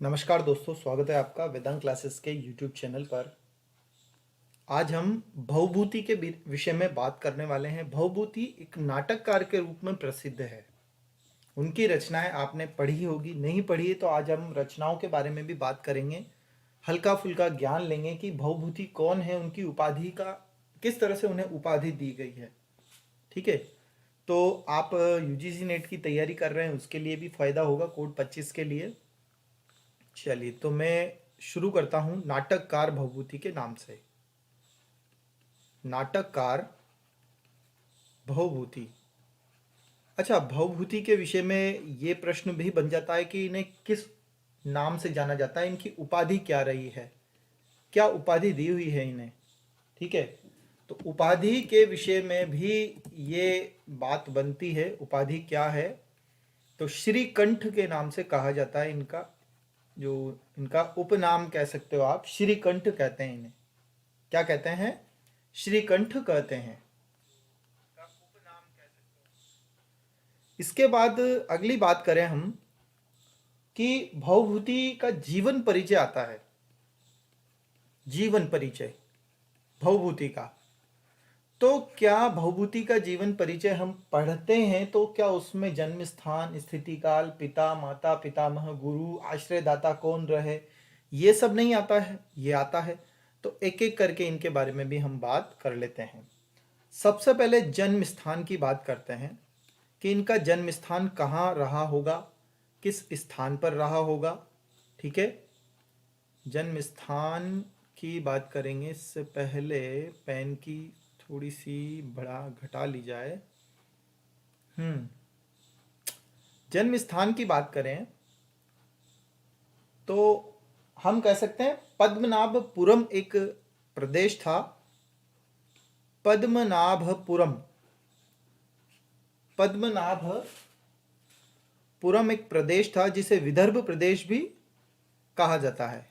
नमस्कार दोस्तों, स्वागत है आपका वेदांत क्लासेस के यूट्यूब चैनल पर। आज हम भवभूति के विषय में बात करने वाले हैं। भवभूति एक नाटककार के रूप में प्रसिद्ध है। उनकी रचनाएं आपने पढ़ी होगी, नहीं पढ़ी है तो आज हम रचनाओं के बारे में भी बात करेंगे। हल्का फुल्का ज्ञान लेंगे कि भवभूति कौन है, उनकी उपाधि का किस तरह से उन्हें उपाधि दी गई है। ठीक है, तो आप यूजीसी नेट की तैयारी कर रहे हैं, उसके लिए भी फ़ायदा होगा कोड 25 के लिए। चलिए, तो मैं शुरू करता हूं नाटककार भवभूति के नाम से। नाटककार भवभूति। अच्छा, भवभूति के विषय में ये प्रश्न भी बन जाता है कि इन्हें किस नाम से जाना जाता है, इनकी उपाधि क्या रही है, क्या उपाधि दी हुई है इन्हें। ठीक है, तो उपाधि के विषय में भी ये बात बनती है, उपाधि क्या है। तो श्रीकंठ के नाम से कहा जाता है इनका, जो इनका उपनाम कह सकते हो आप, श्रीकंठ कहते हैं इन्हें। क्या कहते हैं? श्रीकंठ कहते हैं। इसके बाद अगली बात करें हम कि भवभूति का जीवन परिचय आता है। जीवन परिचय भवभूति का, तो क्या भवभूति का जीवन परिचय हम पढ़ते हैं तो क्या उसमें जन्म स्थान, स्थिति काल, पिता माता, पितामह, गुरु, आश्रयदाता कौन रहे, ये सब नहीं आता है? ये आता है। तो एक एक करके इनके बारे में भी हम बात कर लेते हैं। सबसे पहले जन्म स्थान की बात करते हैं कि इनका जन्म स्थान कहाँ रहा होगा, किस स्थान पर रहा होगा। ठीक है, जन्म स्थान की बात करेंगे। इससे पहले पेन की थोड़ी सी बढ़ा घटा ली जाए। जन्म स्थान की बात करें तो हम कह सकते हैं पद्मनाभपुरम एक प्रदेश था। पद्मनाभपुरम, पद्मनाभपुरम एक प्रदेश था जिसे विदर्भ प्रदेश भी कहा जाता है,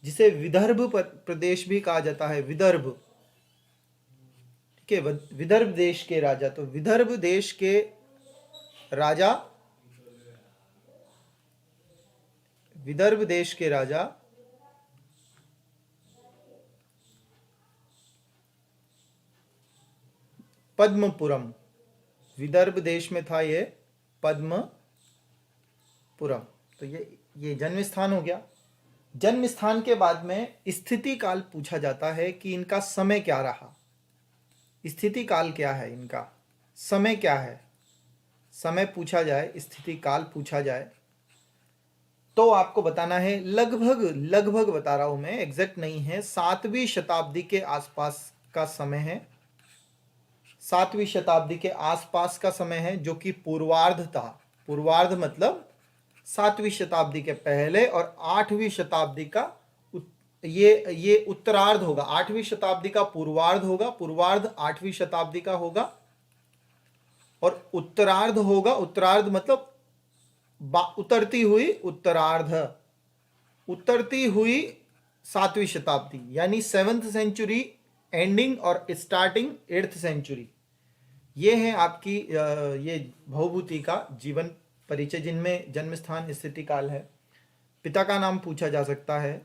जिसे विदर्भ प्रदेश भी कहा जाता है। विदर्भ, ठीक है, विदर्भ देश के राजा। तो विदर्भ देश के राजा, विदर्भ देश के राजा पद्मपुरम, विदर्भ देश में था ये पद्मपुरम। तो ये जन्म स्थान हो गया। जन्म स्थान के बाद में स्थिति काल पूछा जाता है कि इनका समय क्या रहा। स्थिति काल क्या है, इनका समय क्या है। समय पूछा जाए, स्थिति काल पूछा जाए तो आपको बताना है, लगभग बता रहा हूं मैं, एग्जैक्ट नहीं है, 7वीं शताब्दी के आसपास का समय है। 7वीं शताब्दी के आसपास का समय है, जो कि पूर्वार्ध था। पूर्वार्ध मतलब 7वीं शताब्दी के पहले और 8वीं शताब्दी का ये उत्तरार्ध होगा। 8वीं शताब्दी का पूर्वार्ध होगा, पूर्वार्ध 8वीं शताब्दी का होगा और उत्तरार्ध होगा। उत्तरार्ध मतलब उतरती हुई, उत्तरार्ध उतरती हुई 7वीं शताब्दी, यानी 7th सेंचुरी एंडिंग और स्टार्टिंग 8th सेंचुरी। ये है आपकी ये भवभूति का जीवन परिचय, जिनमें जन्म स्थान, स्थिति काल है। पिता का नाम पूछा जा सकता है।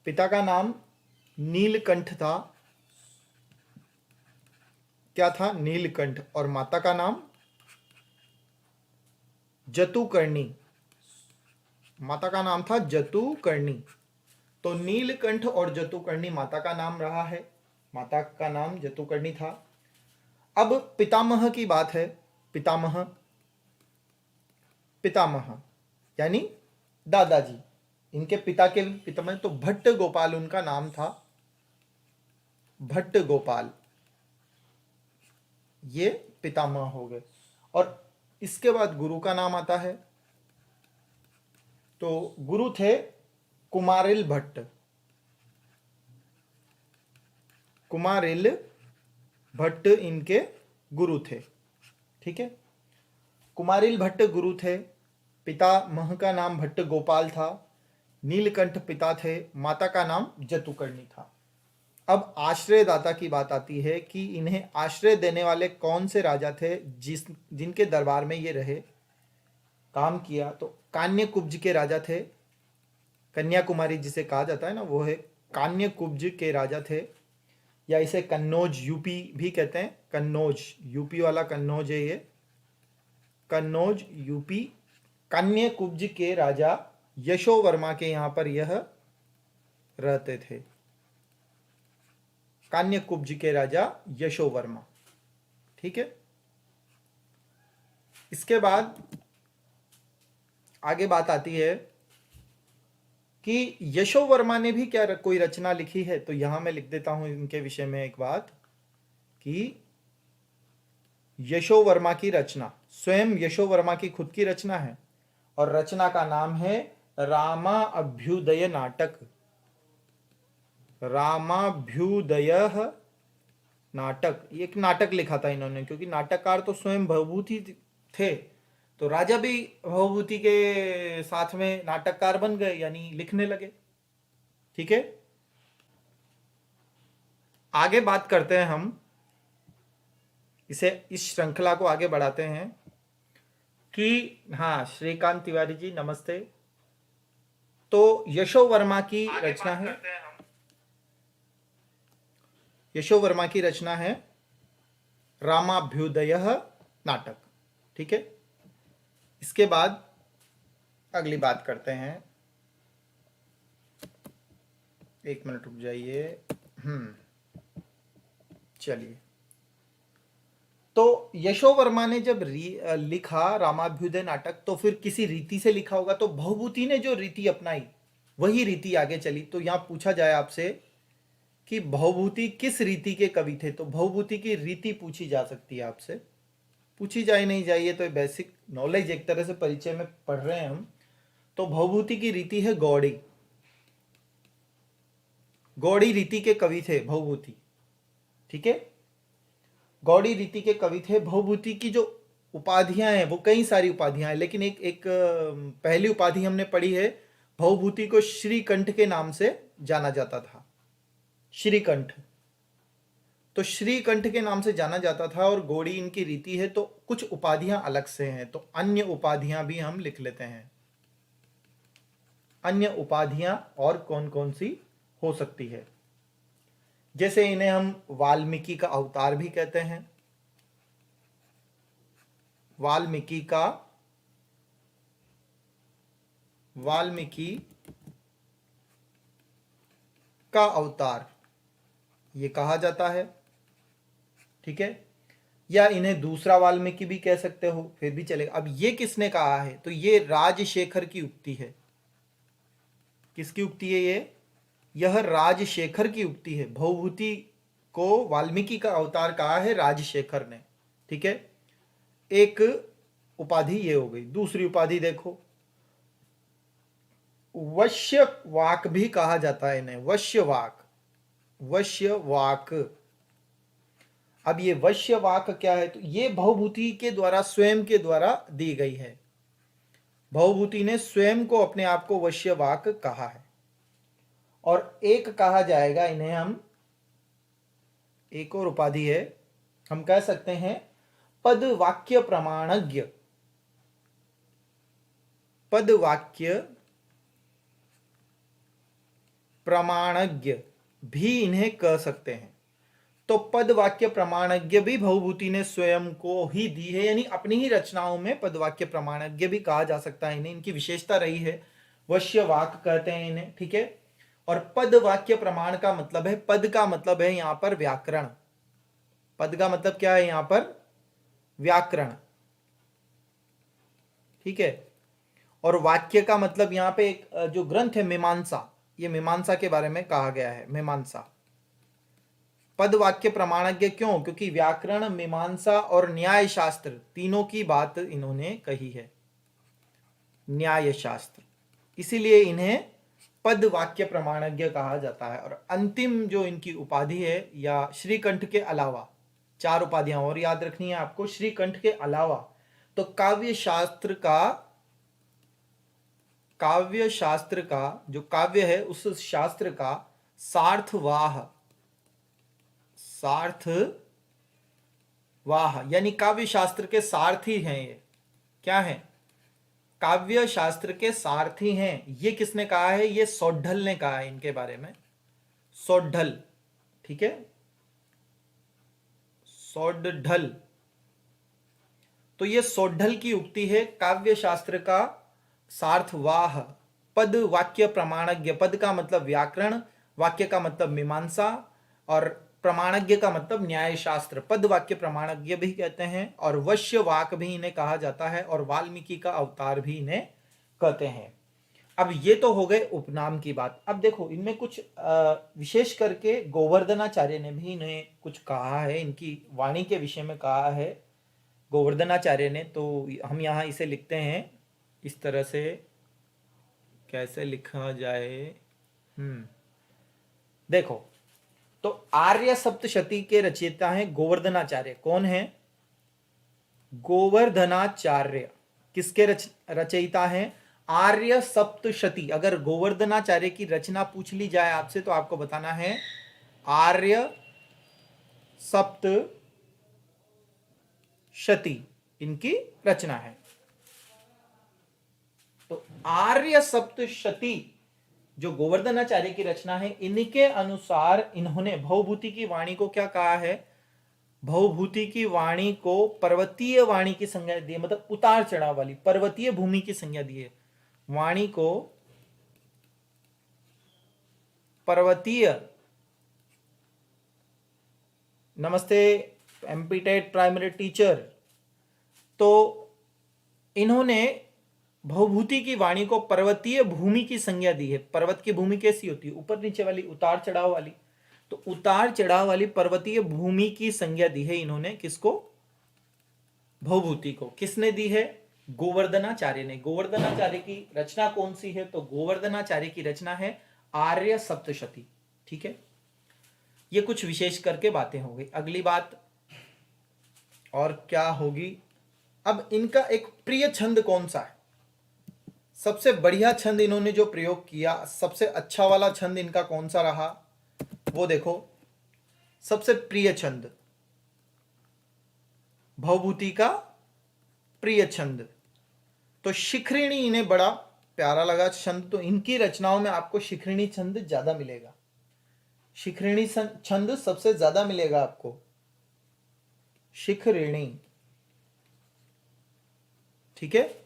पिता का नाम नीलकंठ था। क्या था? नीलकंठ। और माता का नाम जतुकर्णी। माता का नाम था जतुकर्णी। तो नीलकंठ और जतुकर्णी माता का नाम रहा है। माता का नाम जतुकर्णी था। अब पितामह की बात है। पितामह, पितामह यानी दादाजी। इनके पिता के पितामह तो भट्ट गोपाल उनका नाम था। भट्ट गोपाल, ये पितामह हो गए। और इसके बाद गुरु का नाम आता है। तो गुरु थे कुमारिल भट्ट। कुमारिल भट्ट इनके गुरु थे। ठीक है, कुमारिल भट्ट गुरु थे। पितामह का नाम भट्ट गोपाल था। नीलकंठ पिता थे। माता का नाम जतुकर्णी था। अब आश्रयदाता की बात आती है कि इन्हें आश्रय देने वाले कौन से राजा थे जिनके दरबार में ये रहे, काम किया। तो कान्यकुब्ज के राजा थे। कन्याकुमारी जिसे कहा जाता है ना, वो है कान्यकुब्ज के राजा थे, या इसे कन्नौज यूपी भी कहते हैं। कन्नौज यूपी वाला कन्नौज है ये, कन्नौज यूपी। कान्यकुब्ज के राजा यशोवर्मा के यहां पर यह रहते थे। कान्यकुब्ज के राजा यशोवर्मा, ठीक है। इसके बाद आगे बात आती है कि यशोवर्मा ने भी क्या कोई रचना लिखी है, तो यहां मैं लिख देता हूं इनके विषय में एक बात कि यशोवर्मा की रचना, स्वयं यशोवर्मा की खुद की रचना है, और रचना का नाम है रामा अभ्युदय नाटक। रामाभ्युदय नाटक, एक नाटक लिखा था इन्होंने, क्योंकि नाटककार तो स्वयं भवभूति थे, तो राजा भी भवभूति के साथ में नाटककार बन गए, यानी लिखने लगे, ठीक है। आगे बात करते हैं हम, इस श्रृंखला को आगे बढ़ाते हैं कि हाँ, श्रीकांत तिवारी जी नमस्ते। तो यशोवर्मा की रचना है, यशोवर्मा की रचना है रामाभ्युदय नाटक, ठीक है। इसके बाद अगली बात करते हैं, एक मिनट रुक जाइए। चलिए, तो यशोवर्मा ने जब लिखा रामाभ्युदय नाटक, तो फिर किसी रीति से लिखा होगा, तो भवभूति ने जो रीति अपनाई वही रीति आगे चली। तो यहां पूछा जाए आपसे कि भवभूति किस रीति के कवि थे, तो भवभूति की रीति पूछी जा सकती है आपसे, पूछी जाए नहीं जाइए, तो बेसिक नॉलेज एक तरह से परिचय में पढ़ रहे हैं हम। तो भवभूति की रीति है गौड़ी, गौड़ी रीति के कवि थे भवभूति, ठीक है। गौड़ी रीति के कवि थे। भवभूति की जो उपाधियां हैं वो कई सारी उपाधियां हैं, लेकिन एक पहली उपाधि हमने पढ़ी है, भवभूति को श्रीकंठ के नाम से जाना जाता था। श्रीकंठ, तो श्रीकंठ के नाम से जाना जाता था, और गौड़ी इनकी रीति है। तो कुछ उपाधियां अलग से हैं, तो अन्य उपाधियां भी हम लिख लेते हैं। अन्य उपाधियां और कौन कौन सी हो सकती है, जैसे इन्हें हम वाल्मीकि का अवतार भी कहते हैं। वाल्मीकि का अवतार ये कहा जाता है, ठीक है। या इन्हें दूसरा वाल्मीकि भी कह सकते हो, फिर भी चलेगा। अब ये किसने कहा है, तो ये राजशेखर की उक्ति है। किसकी उक्ति है ये? यह राजशेखर की उक्ति है। भवभूति को वाल्मीकि का अवतार कहा है राजशेखर ने, ठीक है। एक उपाधि ये हो गई। दूसरी उपाधि देखो, वश्यवाक भी कहा जाता है इन्हें, वश्यवाक। अब ये वश्यवाक क्या है, तो ये भवभूति के द्वारा, स्वयं के द्वारा दी गई है। भवभूति ने स्वयं को, अपने आप को वश्यवाक कहा है। और एक कहा जाएगा इन्हें हम, एक और उपाधि है, हम कह सकते हैं पद वाक्य प्रमाणज्ञ। पद वाक्य प्रमाणज्ञ भी इन्हें कह सकते हैं। तो पद वाक्य प्रमाणज्ञ भी भवभूति ने स्वयं को ही दी है, यानी अपनी ही रचनाओं में पद वाक्य प्रमाणज्ञ भी कहा जा सकता है इन्हें। इनकी विशेषता रही है, वश्यवाक कहते हैं इन्हें, ठीक है। और पद वाक्य प्रमाण का मतलब है, पद का मतलब है यहां पर व्याकरण। पद का मतलब क्या है यहां पर? व्याकरण, ठीक है। और वाक्य का मतलब यहां पे एक जो ग्रंथ है मीमांसा, ये मीमांसा के बारे में कहा गया है, मीमांसा। पद वाक्य प्रमाणज्ञ क्यों? क्योंकि व्याकरण, मीमांसा और न्याय शास्त्र तीनों की बात इन्होंने कही है, न्याय शास्त्र, इसीलिए इन्हें पद वाक्य प्रमाणज्ञ कहा जाता है। और अंतिम जो इनकी उपाधि है, या श्रीकंठ के अलावा, चार उपाधियां और याद रखनी है आपको, श्रीकंठ के अलावा, तो काव्य शास्त्र का जो काव्य है, उस शास्त्र का सार्थवाह, यानी काव्य शास्त्र के सारथी हैं ये। क्या है? काव्य शास्त्र के सारथी हैं। ये किसने कहा है? ये सौड्ढल ने कहा है इनके बारे में, सौड्ढल, ठीक है, सौड्ढल। तो ये सौड्ढल की उक्ति है, काव्य शास्त्र का सार्थवाह, पद वाक्य प्रमाणज्ञ, पद का मतलब व्याकरण, वाक्य का मतलब मीमांसा, और प्रमाणज्ञ का मतलब न्याय शास्त्र, पद वाक्य प्रमाणज्ञ भी कहते हैं, और वश्य वाक भी इन्हें कहा जाता है, और वाल्मीकि का अवतार भी इन्हें कहते हैं। अब ये तो हो गए उपनाम की बात। अब देखो इनमें कुछ विशेष करके गोवर्धनाचार्य ने भी इन्हें कुछ कहा है, इनकी वाणी के विषय में कहा है गोवर्धनाचार्य ने। तो हम यहाँ इसे लिखते हैं इस तरह से, कैसे लिखा जाए, देखो, तो आर्य सप्तशती के रचयिता हैं गोवर्धनाचार्य। कौन है? गोवर्धनाचार्य किसके रचयिता हैं? आर्य सप्तशती। अगर गोवर्धनाचार्य की रचना पूछ ली जाए आपसे तो आपको बताना है आर्य सप्तशती इनकी रचना है। तो आर्य सप्तशती जो गोवर्धनाचार्य की रचना है, इनके अनुसार इन्होंने भवभूति की वाणी को क्या कहा है? भवभूति की वाणी को पर्वतीय वाणी की संज्ञा दी है, मतलब उतार चढ़ाव वाली पर्वतीय भूमि की संज्ञा दी है। वाणी को पर्वतीय, नमस्ते एमपीटेट प्राइमरी टीचर। तो इन्होंने भवभूति की वाणी को पर्वतीय भूमि की संज्ञा दी है। पर्वत की भूमि कैसी होती है? ऊपर नीचे वाली, उतार चढ़ाव वाली। तो उतार चढ़ाव वाली पर्वतीय भूमि की संज्ञा दी है इन्होंने, किसको? भवभूति को। किसने दी है? गोवर्धनाचार्य ने। गोवर्धनाचार्य की रचना कौन सी है? तो गोवर्धनाचार्य की रचना है आर्य सप्तशती, ठीक है। ये कुछ विशेष करके बातें हो गई। अगली बात और क्या होगी? अब इनका एक प्रिय छंद कौन सा है? सबसे बढ़िया छंद इन्होंने जो प्रयोग किया, सबसे अच्छा वाला छंद इनका कौन सा रहा, वो देखो। सबसे प्रिय छंद, भवभूति का प्रिय छंद, तो शिखरिणी इन्हें बड़ा प्यारा लगा छंद। तो इनकी रचनाओं में आपको शिखरिणी छंद ज्यादा मिलेगा, शिखरिणी छंद सबसे ज्यादा मिलेगा आपको, शिखरिणी, ठीक है।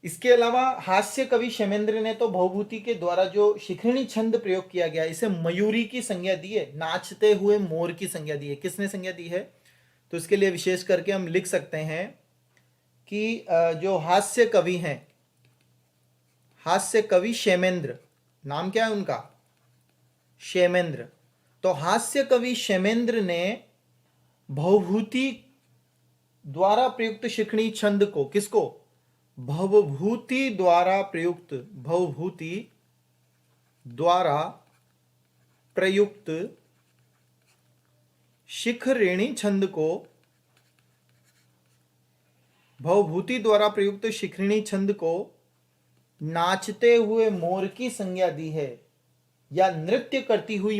इसके अलावा हास्य कवि क्षेमेंद्र ने तो भवभूति के द्वारा जो शिखरिणी छंद प्रयोग किया गया, इसे मयूरी की संज्ञा दी है, नाचते हुए मोर की संज्ञा दी है। किसने संज्ञा दी है? तो इसके लिए विशेष करके हम लिख सकते हैं कि जो हास्य कवि हैं, हास्य कवि क्षेमेंद्र, नाम क्या है उनका? क्षेमेंद्र। तो हास्य कवि क्षेमेंद्र ने भवभूति द्वारा प्रयुक्त शिखरिणी छंद को, किसको? भवभूति द्वारा प्रयुक्त, भवभूति द्वारा प्रयुक्त शिखरिणी छंद को, भवभूति द्वारा प्रयुक्त शिखरिणी छंद को नाचते हुए मोर की संज्ञा दी है, या नृत्य करती हुई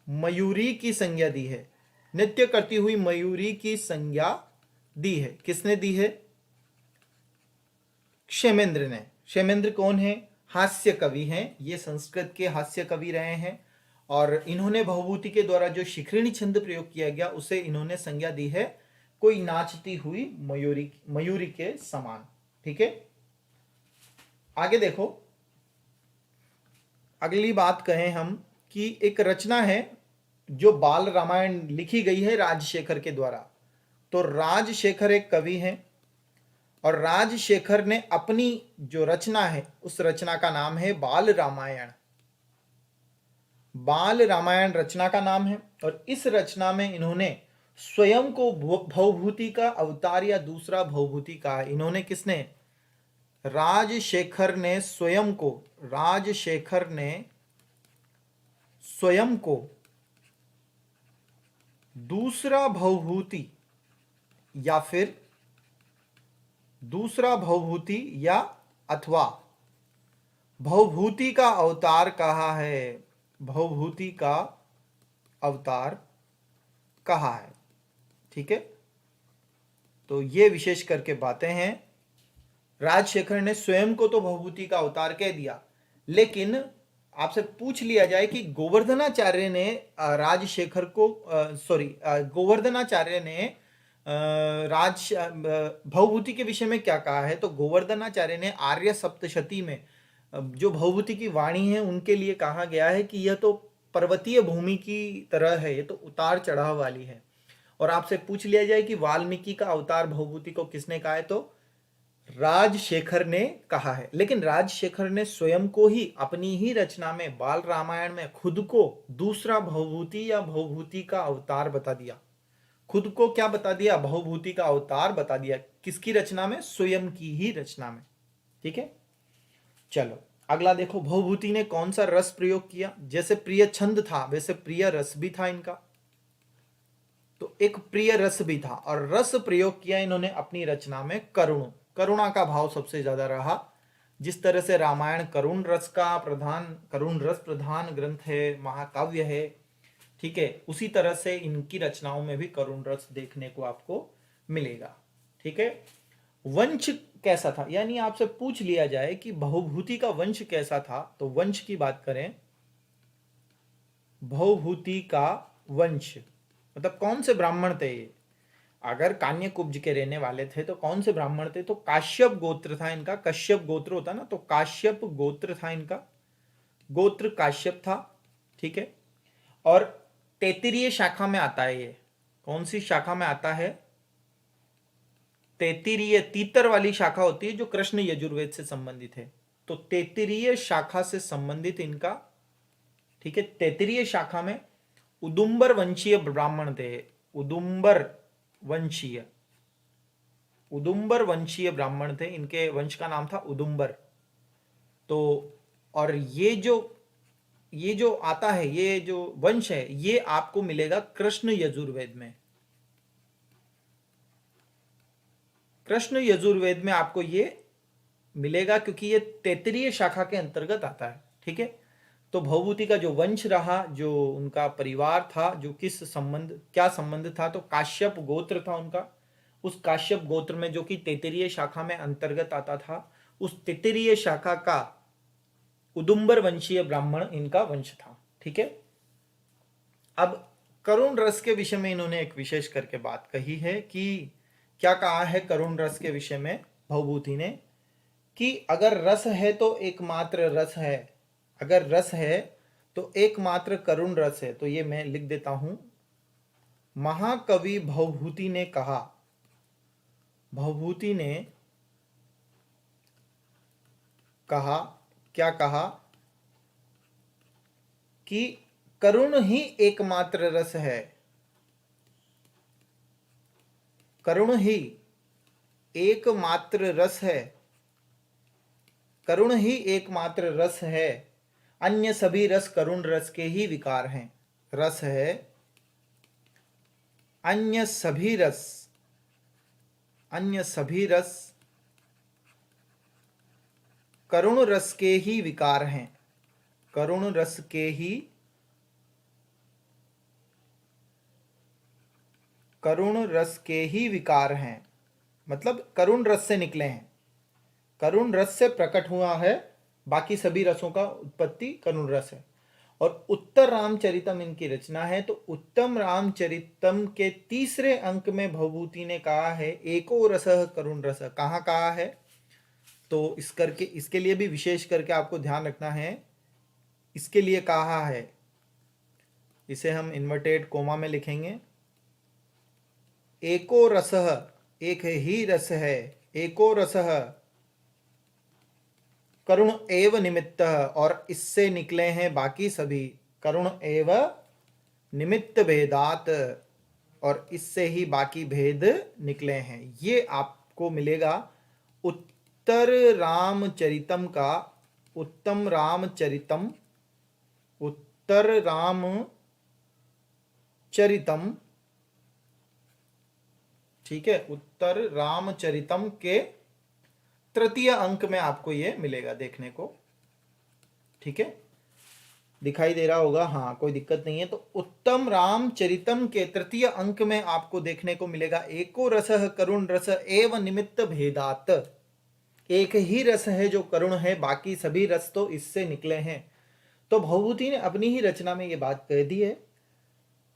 मयूरी की संज्ञा दी है। नृत्य करती हुई मयूरी की संज्ञा दी है। किसने दी है? क्षेमेंद्र ने। क्षेमेंद्र कौन है? हास्य कवि हैं, ये संस्कृत के हास्य कवि रहे हैं, और इन्होंने भवभूति के द्वारा जो शिखरिणी छंद प्रयोग किया गया उसे इन्होंने संज्ञा दी है कोई नाचती हुई मयूरी के समान, ठीक है। आगे देखो, अगली बात कहें हम कि एक रचना है जो बाल रामायण लिखी गई है राजशेखर के द्वारा। तो राजशेखर एक कवि हैं, और राजशेखर ने अपनी जो रचना है उस रचना का नाम है बाल रामायण। बाल रामायण रचना का नाम है, और इस रचना में इन्होंने स्वयं को भवभूति का अवतार या दूसरा भवभूति कहा। इन्होंने, किसने? राजशेखर ने स्वयं को, राजशेखर ने स्वयं को दूसरा भवभूति या फिर दूसरा भवभूति या अथवा भवभूति का अवतार कहा है। भवभूति का अवतार कहा है। ठीक है, तो ये विशेष करके बातें हैं। राजशेखर ने स्वयं को तो भवभूति का अवतार कह दिया, लेकिन आपसे पूछ लिया जाए कि गोवर्धनाचार्य ने राजशेखर को गोवर्धनाचार्य ने भवभूति के विषय में क्या कहा है, तो गोवर्धनाचार्य ने आर्य सप्तशती में जो भवभूति की वाणी है उनके लिए कहा गया है कि यह तो पर्वतीय भूमि की तरह है, ये तो उतार चढ़ाव वाली है। और आपसे पूछ लिया जाए कि वाल्मीकि का अवतार भवभूति को किसने कहा है, तो राजशेखर ने कहा है। लेकिन राजशेखर ने स्वयं को ही अपनी ही रचना में बाल रामायण में खुद को दूसरा भवभूति या भवभूति का अवतार बता दिया। खुद को क्या बता दिया, भवभूति का अवतार बता दिया। किसकी रचना में, स्वयं की ही रचना में। ठीक है, चलो अगला देखो, भवभूति ने कौन सा रस प्रयोग किया। जैसे प्रिय छंद था वैसे प्रिय रस भी था इनका, तो एक प्रिय रस भी था और रस प्रयोग किया इन्होंने अपनी रचना में करुणा का भाव सबसे ज्यादा रहा। जिस तरह से रामायण करुण रस प्रधान ग्रंथ है, महाकाव्य है, ठीक है, उसी तरह से इनकी रचनाओं में भी करुण रस देखने को आपको मिलेगा। ठीक है, वंश कैसा था, यानी आपसे पूछ लिया जाए कि भवभूति का वंश कैसा था, तो वंश की बात करें, भवभूति का वंश मतलब कौन से ब्राह्मण थे ये। अगर कान्यकुब्ज के रहने वाले थे तो कौन से ब्राह्मण थे, तो काश्यप गोत्र था इनका। कश्यप गोत्र होता ना, तो काश्यप गोत्र था इनका, गोत्र काश्यप था। ठीक है, और तैत्तिरीय शाखा में आता है ये। कौन सी शाखा में आता है, तैत्तिरीय, तीतर वाली शाखा होती है जो कृष्ण यजुर्वेद से संबंधित है, तो तैत्तिरीय शाखा से संबंधित इनका। ठीक है, तैत्तिरीय शाखा में उदुम्बर वंशीय ब्राह्मण थे। उदुम्बर वंशीय ब्राह्मण थे, इनके वंश का नाम था उदुम्बर। तो और ये जो आता है, ये जो वंश है, ये आपको मिलेगा कृष्ण यजुर्वेद में। कृष्ण यजुर्वेद में आपको ये मिलेगा क्योंकि ये तैत्तिरीय शाखा के अंतर्गत आता है। ठीक है, तो भवभूति का जो वंश रहा, जो उनका परिवार था, जो क्या संबंध था, तो काश्यप गोत्र था उनका। उस काश्यप गोत्र में जो कि तैत्तिरीय शाखा में अंतर्गत आता था, उस तैत्तिरीय शाखा का उदुम्बर वंशीय ब्राह्मण इनका वंश था। ठीक है, अब करुण रस के विषय में इन्होंने एक विशेष करके बात कही है कि क्या कहा है करुण रस के विषय में भवभूति ने, कि अगर रस है तो एकमात्र रस है, अगर रस है तो एकमात्र करुण रस है। तो ये मैं लिख देता हूं, महाकवि भवभूति ने कहा, भवभूति ने कहा, क्या कहा, कि करुण ही एकमात्र रस है, करुण ही एकमात्र रस है, करुण ही एकमात्र रस है, अन्य सभी रस करुण रस के ही विकार हैं। रस है, अन्य सभी रस करुण रस के ही विकार हैं, करुण रस के ही विकार हैं, मतलब करुण रस से निकले हैं, करुण रस से प्रकट हुआ है, बाकी सभी रसों का उत्पत्ति करुण रस है। और उत्तर रामचरितम इनकी रचना है, तो उत्तम रामचरितम के तीसरे अंक में भवभूति ने कहा है एको रसः करुण रस। कहाँ कहा है, तो इसके लिए भी विशेष करके आपको ध्यान रखना है, इसके लिए कहा है, इसे हम इन्वर्टेड कोमा में लिखेंगे, एको रसः, एक ही रस है, एको रसः करुण एव निमित्त, और इससे निकले हैं बाकी सभी, करुण एव निमित्त भेदात, और इससे ही बाकी भेद निकले हैं। ये आपको मिलेगा उत्तर रामचरितम का, उत्तर रामचरितम, ठीक है, उत्तर रामचरितम के तृतीय अंक में आपको ये मिलेगा देखने को। ठीक है, दिखाई दे रहा होगा, हाँ कोई दिक्कत नहीं है। तो उत्तम रामचरितम के तृतीय अंक में आपको देखने को मिलेगा एको रस करुण रस एव निमित्त भेदात। एक ही रस है जो करुण है, बाकी सभी रस तो इससे निकले हैं। तो भवभूति ने अपनी ही रचना में ये बात कह दी है।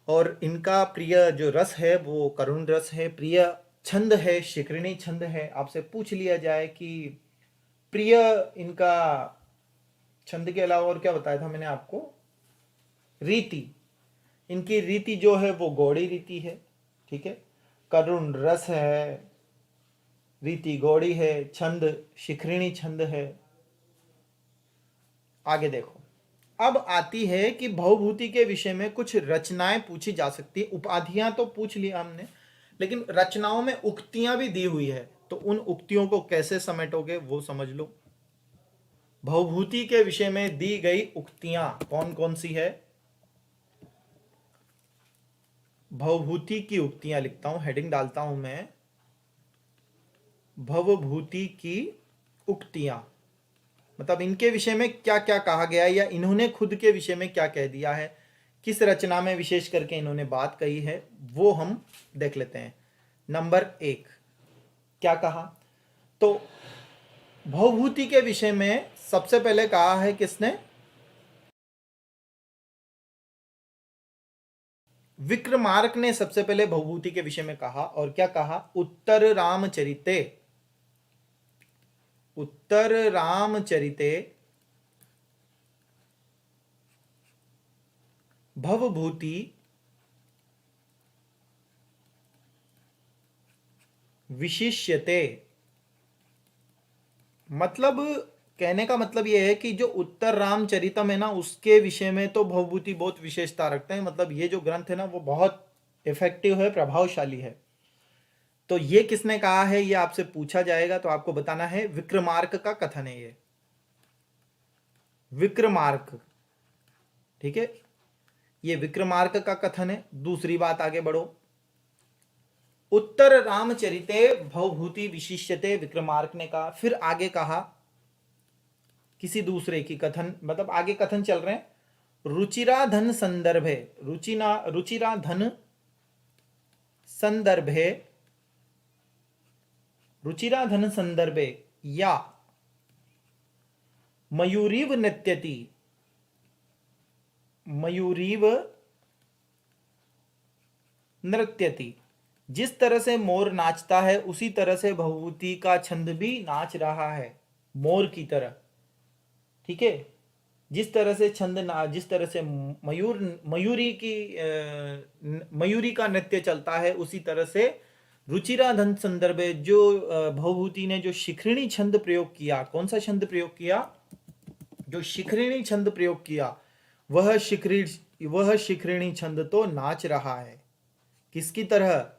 और इनका प्रिय जो रस है वो करुण रस है, प्रिय छंद है शिखरिणी छंद है। आपसे पूछ लिया जाए कि प्रिय इनका छंद के अलावा और क्या बताया था मैंने आपको, रीति, इनकी रीति जो है वो गौड़ी रीति है, ठीक है, करुण रस है, रीति गौड़ी है, छंद शिखरिणी छंद है। आगे देखो, अब आती है कि भवभूति के विषय में कुछ रचनाएं पूछी जा सकती है। उपाधियां तो पूछ लिया हमने, लेकिन रचनाओं में उक्तियां भी दी हुई है, तो उन उक्तियों को कैसे समेटोगे वो समझ लो। भवभूति के विषय में दी गई उक्तियां कौन कौन सी है? भवभूति की उक्तियां लिखता हूं, हेडिंग डालता हूं मैं, भवभूति की उक्तियां, मतलब इनके विषय में क्या क्या कहा गया है या इन्होंने खुद के विषय में क्या कह दिया है, किस रचना में विशेष करके इन्होंने बात कही है, वो हम देख लेते हैं। नंबर 1 क्या कहा? तो भवभूति के विषय में सबसे पहले कहा है किसने? विक्रमार्क ने सबसे पहले भवभूति के विषय में कहा। और क्या कहा? उत्तर रामचरिते, उत्तर रामचरिते भवभूति विशिष्यते। मतलब कहने का मतलब यह है कि जो उत्तर रामचरितम है ना, उसके विषय में तो भवभूति बहुत विशेषता रखते हैं। मतलब ये जो ग्रंथ है ना वो बहुत इफेक्टिव है, प्रभावशाली है। तो ये किसने कहा है, ये आपसे पूछा जाएगा तो आपको बताना है विक्रमार्क का कथन है ये, विक्रमार्क, ठीक है, ये विक्रमार्क का कथन है। दूसरी बात आगे बढ़ो, उत्तर रामचरिते भवभूति विशिष्यते, विक्रमार्क ने कहा। फिर आगे कहा किसी दूसरे की कथन, मतलब आगे कथन चल रहे हैं, रुचिराधन संदर्भे, रुचिराधन संदर्भे, रुचिराधन संदर्भे या मयूरीव नृत्यति, मयूरीव नृत्यति, जिस तरह से मोर नाचता है उसी तरह से भवभूति का छंद भी नाच रहा है, मोर की तरह, ठीक है। जिस तरह से छंद जिस तरह से मयूरी का नृत्य चलता है, उसी तरह से रुचिराधन संदर्भे जो भवभूति ने जो शिखरिणी छंद प्रयोग किया, कौन सा छंद प्रयोग किया? जो शिखरिणी छंद प्रयोग किया, वह शिखरिणी छंद तो नाच रहा है। किसकी तरह?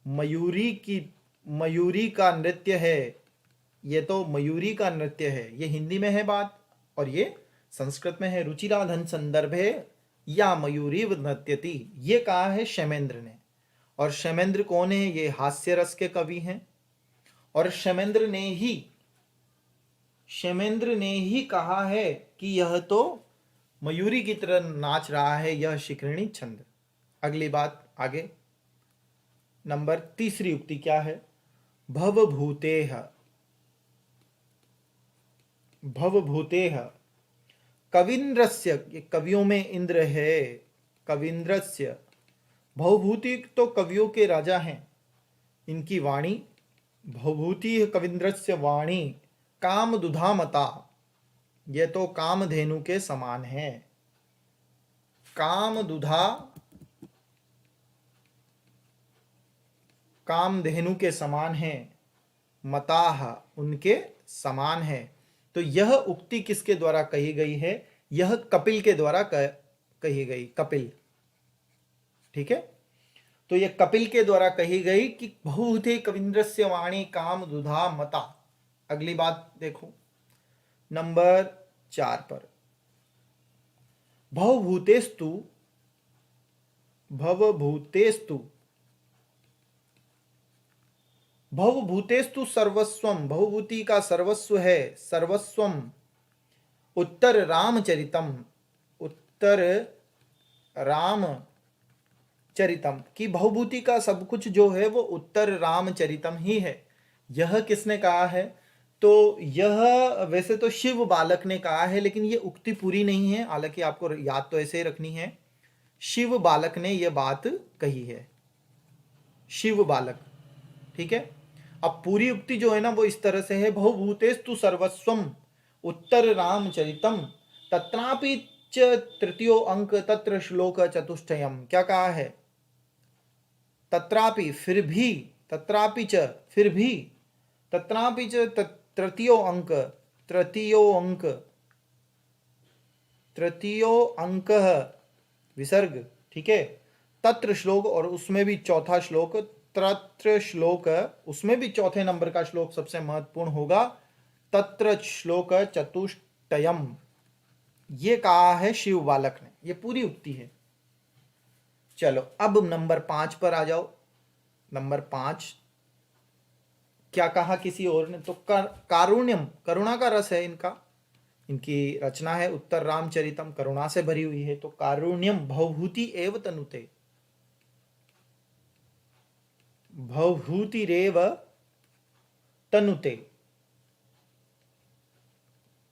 मयूरी का नृत्य है, ये तो मयूरी का नृत्य है। ये हिंदी में है बात और ये संस्कृत में है। रुचिराधन संदर्भे या मयूरी नृत्यति, ये कहा है क्षेमेंद्र ने। और क्षेमेंद्र कौन है? ये हास्य रस के कवि हैं। और क्षेमेंद्र ने ही कहा है कि यह तो मयूरी की तरह नाच रहा है, यह शिखरिणी छंद। अगली बात आगे, नंबर तीसरी उक्ति क्या है? भवभूतेह, भवभूतेह कविन्द्रस्य, कवियों में इंद्र है, कविन्द्रस्य, भवभूति तो कवियों के राजा हैं, इनकी वाणी, भवभूति कविन्द्रस्य वाणी कामदुधामता, ये तो कामधेनु के समान है। कामदुधा, कामधेनु के समान है, मताह, उनके समान है। तो यह उक्ति किसके द्वारा कही गई है? यह कपिल के द्वारा कही गई, कपिल, ठीक है। तो यह कपिल के द्वारा कही गई कि भवभूति कविन्द्रस्य वाणी कामदुधा मता। अगली बात देखो, नंबर 4 पर, भवभूतेस्तु, भवभूतेस्तु, भवभूतेस्तु सर्वस्वम, भवभूति का सर्वस्व है, सर्वस्वम उत्तर रामचरितम, उत्तर राम चरितम, कि भवभूति का सब कुछ जो है वो उत्तर रामचरितम ही है। यह किसने कहा है? तो यह वैसे तो शिव बालक ने कहा है, लेकिन ये उक्ति पूरी नहीं है, हालांकि आपको याद तो ऐसे ही रखनी है। शिव बालक ने यह बात कही है, शिव बालक, ठीक है। अब पूरी उक्ति जो है ना वो इस तरह से है, भवभूतेस्तु सर्वस्वम उत्तर रामचरितम तत्रापि च तृतीयो अंक तत्र श्लोक चतुष्टयम। क्या कहा है? तत्रापि, फिर भी, तत्रापि च, फिर भी, तत्रापि च तृतीयो अंक, तृतीयो अंक, तृतीयो अंक विसर्ग, ठीक है। तत्र श्लोक, और उसमें भी चौथा श्लोक, तत्र श्लोक, उसमें भी चौथे नंबर का श्लोक सबसे महत्वपूर्ण होगा, तत्र श्लोक चतुष्टयम। ये कहा है शिव बालक ने, ये पूरी उक्ति है। चलो अब नंबर 5 पर आ जाओ। नंबर 5 क्या कहा किसी और ने? तो कारुण्यम, करुणा का रस है इनका, इनकी रचना है उत्तर रामचरितम, करुणा से भरी हुई है। तो कारुण्यम भवभूति एव तनुते, भवभूतिरेव तनुते।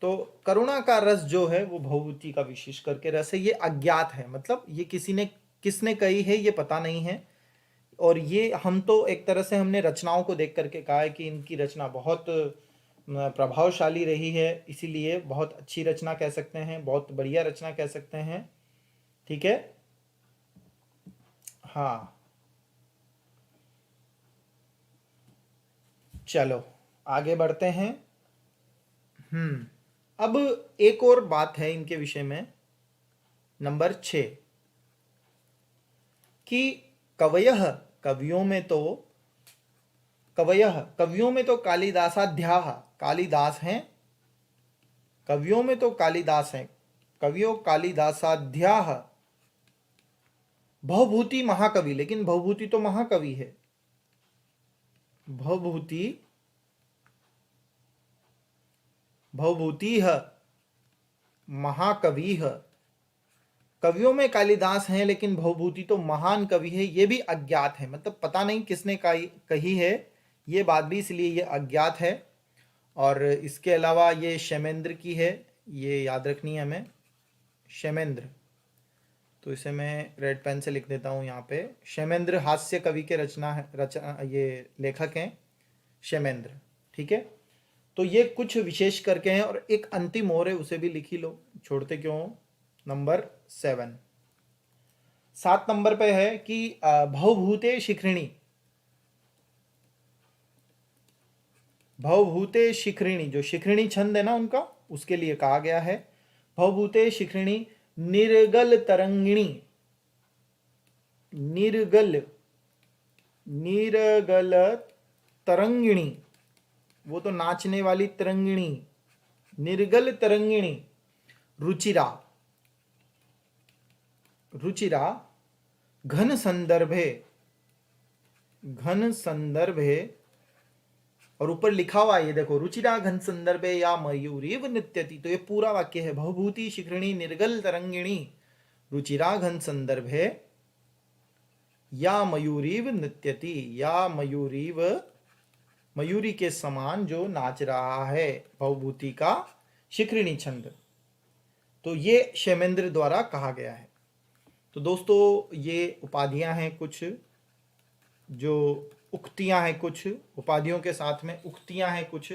तो करुणा का रस जो है वो भवभूति का विशेष करके रस है। ये अज्ञात है, मतलब ये किसी ने, किसने कही है ये पता नहीं है। और ये हम तो एक तरह से हमने रचनाओं को देख करके कहा है कि इनकी रचना बहुत प्रभावशाली रही है, इसीलिए बहुत अच्छी रचना कह सकते हैं, बहुत बढ़िया रचना कह सकते हैं, ठीक है। हाँ, चलो आगे बढ़ते हैं। अब एक और बात है इनके विषय में, नंबर 6, कि कवयः, कवियों में तो, कवयः कवियों में तो कालिदासाध्याः, कालिदास हैं, कवियों में तो कालिदास हैं, कवियों कालिदासाध्याः भवभूति महाकवि, लेकिन भवभूति तो महाकवि है, भवभूति, भवभूतिः महाकविः। कवियों में कालिदास हैं लेकिन भवभूति तो महान कवि है, ये भी अज्ञात है, मतलब पता नहीं किसने कही है ये बात भी, इसलिए ये अज्ञात है। और इसके अलावा ये क्षेमेंद्र की है, ये याद रखनी है हमें, क्षेमेंद्र। तो इसे मैं रेड पेन से लिख देता हूँ यहाँ पे। क्षेमेंद्र हास्य कवि के रचना है, ये लेखक हैं क्षेमेंद्र, ठीक है। तो ये कुछ विशेष करके हैं, और एक अंतिम और है उसे भी लिख ही लो, छोड़ते क्यों। नंबर 7 नंबर पे है कि भवभूते शिखरिणी, भवभूते शिखरिणी, जो शिखरिणी छंद है ना उनका, उसके लिए कहा गया है। भवभूते शिखरिणी निर्गल तरंगिणी, निर्गल, निर्गल तरंगिणी, वो तो नाचने वाली तरंगिणी, निर्गल तरंगिणी, रुचिरा, रुचिरा घन संदर्भे, घन संदर्भे, और ऊपर लिखा हुआ ये देखो, रुचिरा घन संदर्भे या मयूरीव नृत्यति। तो ये पूरा वाक्य है, भवभूति शिखरिणी निर्गल तरंगिणी रुचिरा घन संदर्भे या मयूरीव नृत्यति, या मयूरीव, मयूरी के समान जो नाच रहा है, भवभूति का शिखरिणी छंद। तो ये क्षेमेंद्र द्वारा कहा गया है। तो दोस्तों ये उपाधियां हैं कुछ, जो उक्तियां हैं कुछ, उपाधियों के साथ में उक्तियां हैं कुछ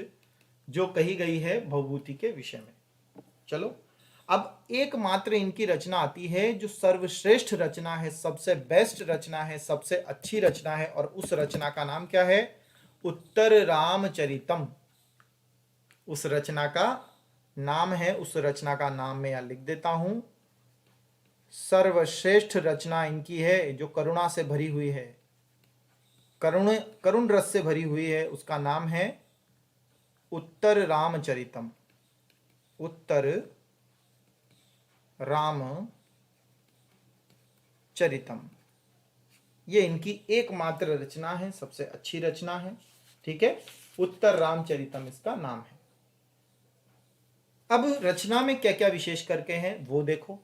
जो कही गई है भवभूति के विषय में। चलो अब एकमात्र इनकी रचना आती है जो सर्वश्रेष्ठ रचना है, सबसे बेस्ट रचना है, सबसे अच्छी रचना है, और उस रचना का नाम क्या है? उत्तर रामचरितम। उस रचना का नाम है, उस रचना का नाम मैं यहां लिख देता हूं। सर्वश्रेष्ठ रचना इनकी है जो करुणा से भरी हुई है, करुण रस से भरी हुई है, उसका नाम है उत्तर रामचरितम। उत्तर रामचरितम ये इनकी एकमात्र रचना है, सबसे अच्छी रचना है, ठीक है। उत्तर रामचरितम इसका नाम है। अब रचना में क्या क्या विशेष करके हैं वो देखो।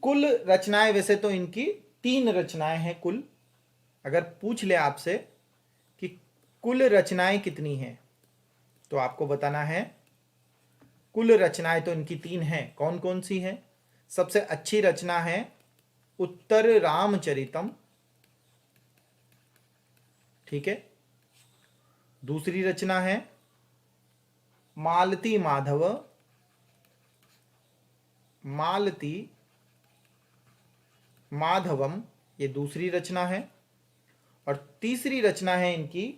कुल रचनाएं, वैसे तो इनकी 3 रचनाएं हैं कुल। अगर पूछ ले आपसे कि कुल रचनाएं कितनी हैं, तो आपको बताना है कुल रचनाएं तो इनकी 3 हैं। कौन कौन सी हैं? सबसे अच्छी रचना है उत्तर रामचरितम, ठीक है। दूसरी रचना है मालती माधव, मालती माधवम, ये दूसरी रचना है। और तीसरी रचना है इनकी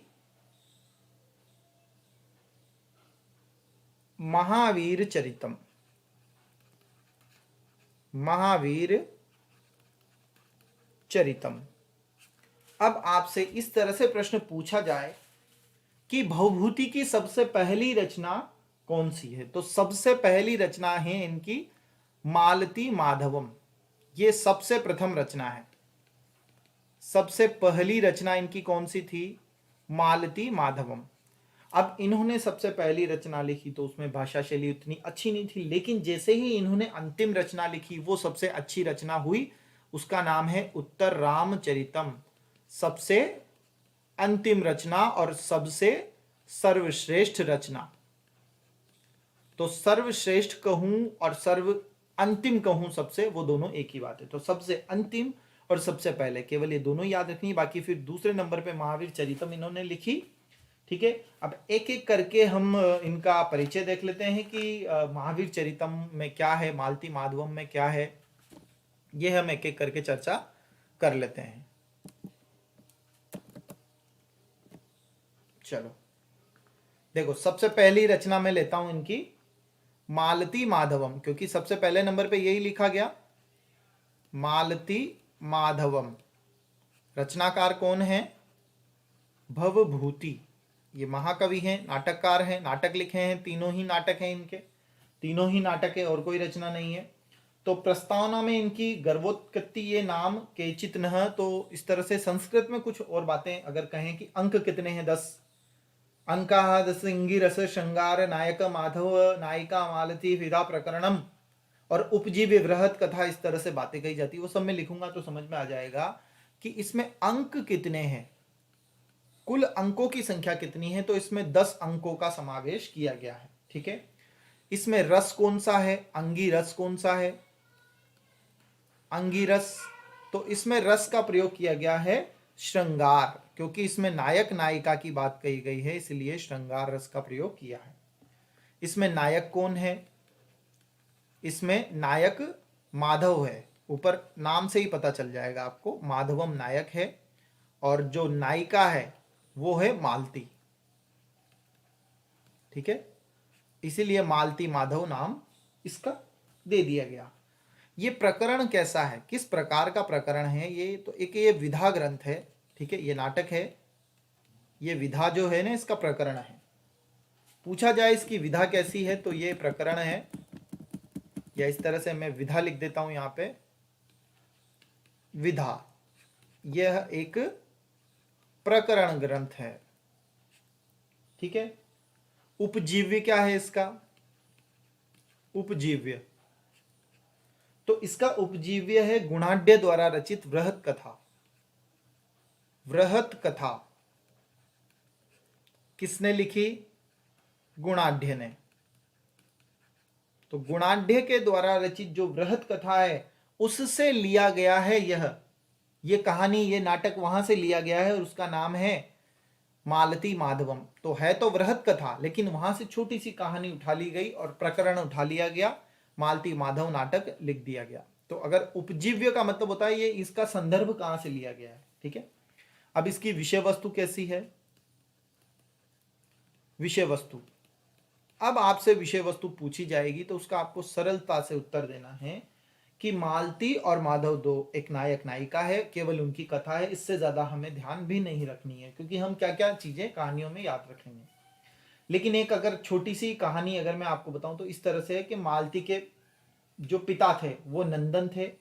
महावीर चरितम, महावीर चरितम। अब आपसे इस तरह से प्रश्न पूछा जाए कि भवभूति की सबसे पहली रचना कौन सी है, तो सबसे पहली रचना है इनकी मालती माधवम। ये सबसे प्रथम रचना है। सबसे पहली रचना इनकी कौन सी थी? मालती माधवम। अब इन्होंने सबसे पहली रचना लिखी तो उसमें भाषा शैली उतनी अच्छी नहीं थी, लेकिन जैसे ही इन्होंने अंतिम रचना लिखी वो सबसे अच्छी रचना हुई। उसका नाम है उत्तर रामचरितम। सबसे अंतिम रचना और सबसे सर्वश्रेष्ठ रचना। तो सर्वश्रेष्ठ कहूं और सर्व अंतिम कहूं सबसे, वो दोनों एक ही बात है। तो सबसे अंतिम और सबसे पहले, केवल ये दोनों याद रखनी। बाकी फिर दूसरे नंबर पे महावीर चरितम इन्होंने लिखी, ठीक है। अब एक एक करके हम इनका परिचय देख लेते हैं कि महावीर चरितम में क्या है, मालती माधवम में क्या है, ये हम एक एक करके चर्चा कर लेते हैं। चलो देखो, सबसे पहली रचना में लेता हूं इनकी मालती माधवम, क्योंकि सबसे पहले नंबर पे यही लिखा गया, मालती माधवम। रचनाकार कौन है? भवभूति। ये महाकवि हैं, नाटककार हैं, नाटक लिखे हैं, तीनों ही नाटक हैं इनके, तीनों ही नाटक है और कोई रचना नहीं है। तो प्रस्तावना में इनकी गर्भोत्पत्ति, ये नाम केचित नः, तो इस तरह से संस्कृत में कुछ और बातें अगर कहें कि अंक कितने हैं, 10 अंका 10 इंगिरस श्रृंगार नायक माधव नायिका मालती विदा प्रकरणम और उपजीव्य वृहत कथा, इस तरह से बातें कही जाती है। वो सब मैं लिखूंगा तो समझ में आ जाएगा कि इसमें अंक कितने हैं, कुल अंकों की संख्या कितनी है। तो इसमें 10 अंकों का समावेश किया गया है, ठीक है। इसमें रस कौन सा है? अंगिरस कौन सा है? अंगिरस। तो इसमें रस का प्रयोग किया गया है श्रृंगार, क्योंकि इसमें नायक नायिका की बात कही गई है, इसलिए श्रृंगार रस का प्रयोग किया है। इसमें नायक कौन है? इसमें नायक माधव है, ऊपर नाम से ही पता चल जाएगा आपको, माधवम नायक है। और जो नायिका है वो है मालती, ठीक है। इसीलिए मालती माधव नाम इसका दे दिया गया। ये प्रकरण कैसा है, किस प्रकार का प्रकरण है? ये तो एक ये विधा ग्रंथ है, ठीक है। ये नाटक है, ये विधा जो है ना इसका प्रकरण है। पूछा जाए इसकी विधा कैसी है, तो ये प्रकरण है, या इस तरह से मैं विधा लिख देता हूं यहां पे, विधा। यह एक प्रकरण ग्रंथ है, ठीक है। उपजीव्य क्या है इसका? उपजीव्य, तो इसका उपजीव्य है गुणाढ्य द्वारा रचित वृहत कथा। वृहत कथा किसने लिखी? गुणाढ्य ने। तो गुणाढ्य के द्वारा रचित जो वृहत कथा है उससे लिया गया है ये कहानी, ये नाटक वहां से लिया गया है और उसका नाम है मालती माधवम। तो है तो वृहत कथा, लेकिन वहां से छोटी सी कहानी उठा ली गई और प्रकरण उठा लिया गया, मालती माधव नाटक लिख दिया गया। तो अगर उपजीव्य का मतलब होता है ये इसका संदर्भ कहां से लिया गया है, ठीक है। अब इसकी विषय वस्तु कैसी है? विषय वस्तु, अब आपसे विषय वस्तु पूछी जाएगी तो उसका आपको सरलता से उत्तर देना है कि मालती और माधव दो, एक नायक नायिका है, केवल उनकी कथा है। इससे ज्यादा हमें ध्यान भी नहीं रखनी है, क्योंकि हम क्या क्या चीजें कहानियों में याद रखेंगे। लेकिन एक अगर छोटी सी कहानी अगर मैं आपको बताऊं तो इस तरह से है कि मालती के जो पिता थे वो नंदन थे,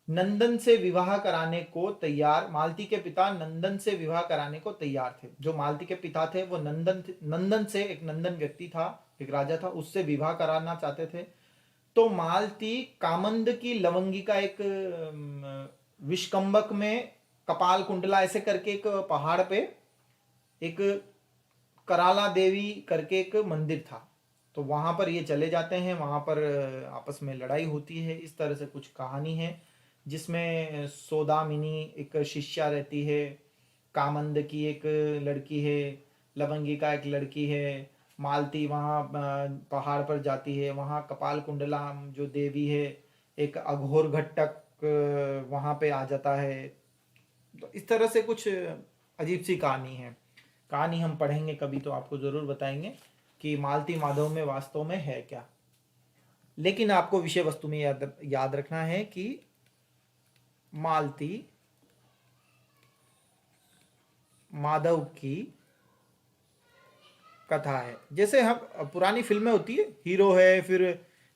नंदन से विवाह कराने को तैयार, मालती के पिता नंदन से विवाह कराने को तैयार थे। जो मालती के पिता थे वो नंदन से, एक नंदन व्यक्ति था, एक राजा था, उससे विवाह कराना चाहते थे। तो मालती कामंद की लवंगी का एक विष्कंबक में कपाल कुंडला ऐसे करके एक पहाड़ पे एक कराला देवी करके एक मंदिर था, तो वहां पर ये चले जाते हैं, वहां पर आपस में लड़ाई होती है। इस तरह से कुछ कहानी है जिसमें सौदामिनी एक शिष्या रहती है, कामंद की एक लड़की है, लवंगी का एक लड़की है, मालती वहाँ पहाड़ पर जाती है, वहाँ कपाल कुंडला जो देवी है, एक अघोर घटक वहाँ पे आ जाता है। तो इस तरह से कुछ अजीब सी कहानी है। कहानी हम पढ़ेंगे कभी तो आपको ज़रूर बताएंगे कि मालती माधव में वास्तव में है क्या। लेकिन आपको विषय वस्तु में याद रखना है कि मालती माधव की कथा है। जैसे हम पुरानी फिल्में होती है, हीरो है, फिर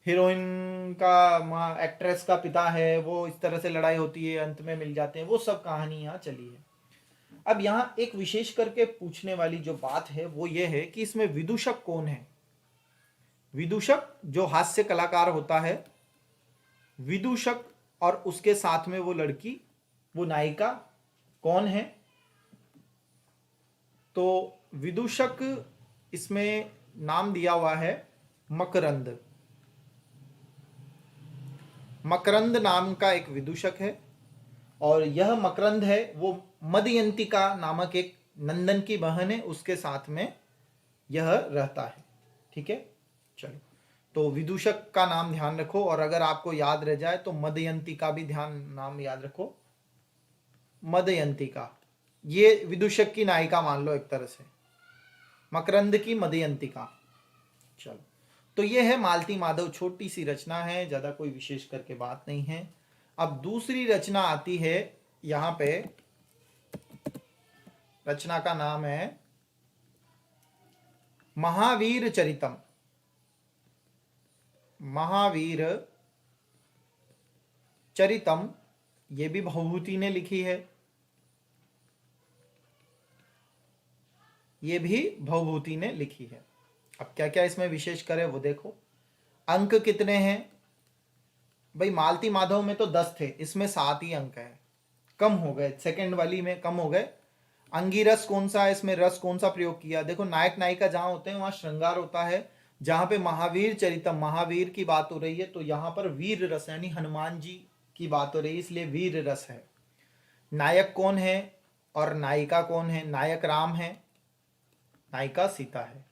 हीरोइन का एक्ट्रेस का पिता है, वो इस तरह से लड़ाई होती है, अंत में मिल जाते हैं, वो सब कहानी यहाँ चली है। अब यहाँ एक विशेष करके पूछने वाली जो बात है वो ये है कि इसमें विदूषक कौन है। विदूषक जो हास्य कलाकार होता है, विदूषक और उसके साथ में वो लड़की, वो नायिका कौन है। तो विदूषक इसमें नाम दिया हुआ है मकरंद। मकरंद नाम का एक विदूषक है, और यह मकरंद है वो मदयंतिका नामक एक नंदन की बहन है, उसके साथ में यह रहता है। ठीक है, चलो, तो विदूषक का नाम ध्यान रखो, और अगर आपको याद रह जाए तो मदयंतिका भी नाम याद रखो। मदयंतिका ये विदूषक की नायिका मान लो एक तरह से, मकरंद की मदयंतिका। चलो, तो ये है मालती माधव, छोटी सी रचना है, ज्यादा कोई विशेष करके बात नहीं है। अब दूसरी रचना आती है यहां पे, रचना का नाम है महावीर चरितम। महावीर चरितम ये भी भवभूति ने लिखी है, ये भी भवभूति ने लिखी है। अब क्या क्या इसमें विशेष करे वो देखो। अंक कितने हैं भाई, मालती माधव में तो 10 थे, इसमें 7 ही अंक है, कम हो गए, सेकंड वाली में कम हो गए। अंगिरस कौन सा है, इसमें रस कौन सा प्रयोग किया। देखो, नायक नायिका जहां होते हैं वहां श्रृंगार होता है, जहां पे महावीर चरितम, महावीर की बात हो रही है, तो यहाँ पर वीर रस यानी हनुमान जी की बात हो रही है, इसलिए वीर रस है। नायक कौन है और नायिका कौन है। नायक राम है, नायिका सीता है।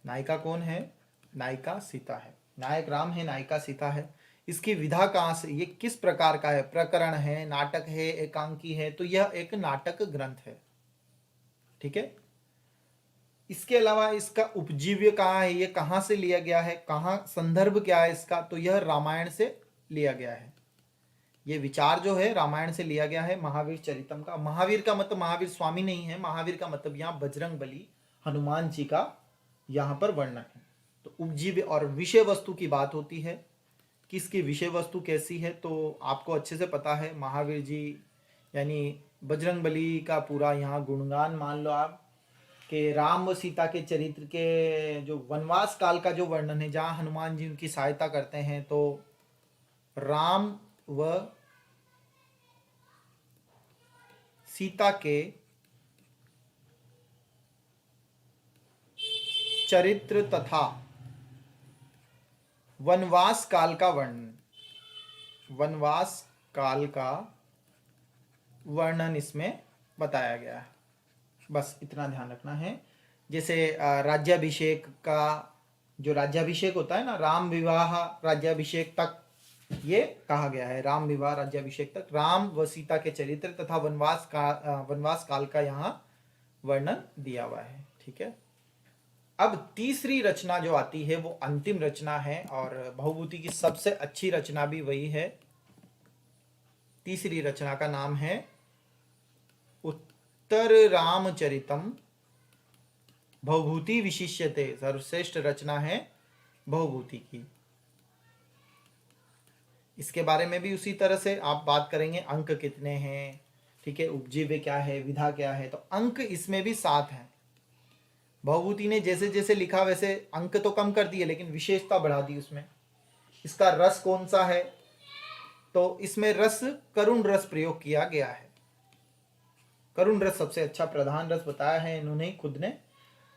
नायिका कौन है, नायिका सीता है। नायक राम है, नायिका सीता है। इसकी विधा कहाँ से, ये किस प्रकार का है, प्रकरण है, नाटक है, एकांकी है, तो यह एक नाटक ग्रंथ है। ठीक है, इसके अलावा इसका उपजीव्य कहाँ है, ये कहाँ से लिया गया है, कहाँ संदर्भ क्या है इसका, तो यह रामायण से लिया गया है। ये विचार जो है रामायण से लिया गया है, महावीर चरितम का। महावीर का मतलब महावीर स्वामी नहीं है, महावीर का मतलब यहाँ बजरंग बली हनुमान जी का यहाँ पर वर्णन है। तो उपजीव्य और विषय वस्तु की बात होती है, किसकी विषय वस्तु कैसी है, तो आपको अच्छे से पता है। महावीर जी यानी बजरंग बली का पूरा यहाँ गुणगान मान लो आप, कि राम व सीता के चरित्र के जो वनवास काल का जो वर्णन है, जहाँ हनुमान जी उनकी सहायता करते हैं, तो राम व सीता के चरित्र तथा वनवास काल का वर्णन, वनवास काल का वर्णन इसमें बताया गया है। बस इतना ध्यान रखना है। जैसे राज्याभिषेक का जो राज्याभिषेक होता है ना, राम विवाह राज्याभिषेक तक ये कहा गया है, राम विवाह राज्याभिषेक तक राम व सीता के चरित्र तथा वनवास काल का यहाँ वर्णन दिया हुआ है। ठीक है, अब तीसरी रचना जो आती है वो अंतिम रचना है, और भवभूति की सबसे अच्छी रचना भी वही है। तीसरी रचना का नाम है उत्तर रामचरितम भवभूति विशिष्यते। सर्वश्रेष्ठ रचना है भवभूति की। इसके बारे में भी उसी तरह से आप बात करेंगे, अंक कितने हैं, ठीक है, उपजीव्य क्या है, विधा क्या है। तो अंक इसमें भी 7 हैं। भवभूति ने जैसे जैसे लिखा वैसे अंक तो कम कर दिए लेकिन विशेषता बढ़ा दी उसमें। इसका रस कौन सा है, तो इसमें रस करुण रस प्रयोग किया गया है। करुण रस सबसे अच्छा प्रधान रस बताया है इन्होंने खुद ने।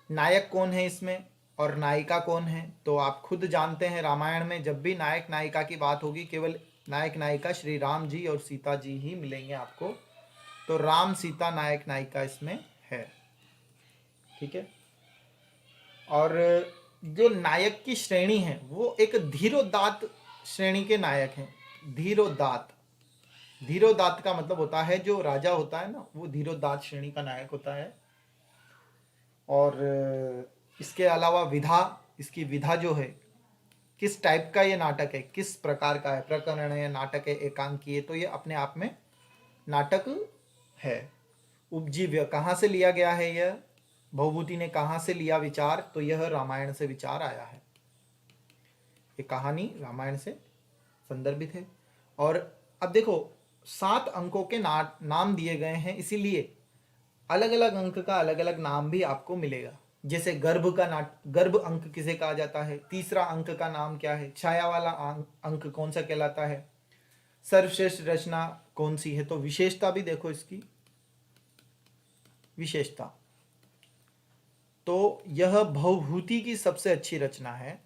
नायक कौन है इसमें और नायिका कौन है, तो आप खुद जानते हैं रामायण में जब भी नायक नायिका की बात होगी केवल नायक नायिका श्री राम जी और सीता जी ही मिलेंगे आपको। तो राम सीता नायक नायिका इसमें है, ठीक है। और जो नायक की श्रेणी है वो एक धीरोदात्त श्रेणी के नायक हैं। धीरोदात्त, धीरोदात्त का मतलब होता है जो राजा होता है ना, वो धीरोदात्त श्रेणी का नायक होता है। और इसके अलावा विधा, इसकी विधा जो है किस टाइप का ये नाटक है, किस प्रकार का है, प्रकरण है, नाटक है, एकांकी है, तो ये अपने आप में नाटक है। उपजीव्य कहाँ से लिया गया है, यह भवभूति ने कहाँ से लिया विचार, तो यह रामायण से विचार आया है। ये कहानी रामायण से संदर्भित है। और अब देखो 7 अंकों के नाम दिए गए हैं, इसीलिए अलग अलग अंक का अलग अलग नाम भी आपको मिलेगा। जैसे गर्भ अंक किसे कहा जाता है, तीसरा अंक का नाम क्या है, छाया वाला अंक कौन सा कहलाता है, सर्वश्रेष्ठ रचना कौन सी है। तो विशेषता भी देखो इसकी विशेषता, तो यह भवभूति की सबसे अच्छी रचना है।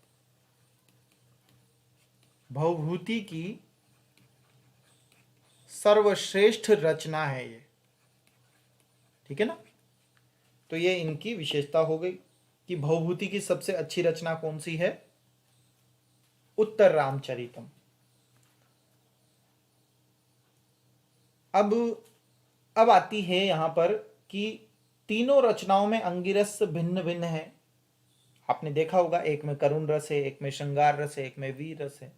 भवभूति की सर्वश्रेष्ठ रचना है ये, ठीक है ना। तो ये इनकी विशेषता हो गई कि भवभूति की सबसे अच्छी रचना कौन सी है, उत्तर रामचरितम। अब आती है यहां पर कि तीनों रचनाओं में अंगिरस भिन्न भिन्न है। आपने देखा होगा एक में करुण रस है, एक में श्रृंगार रस है, एक में वीर रस है।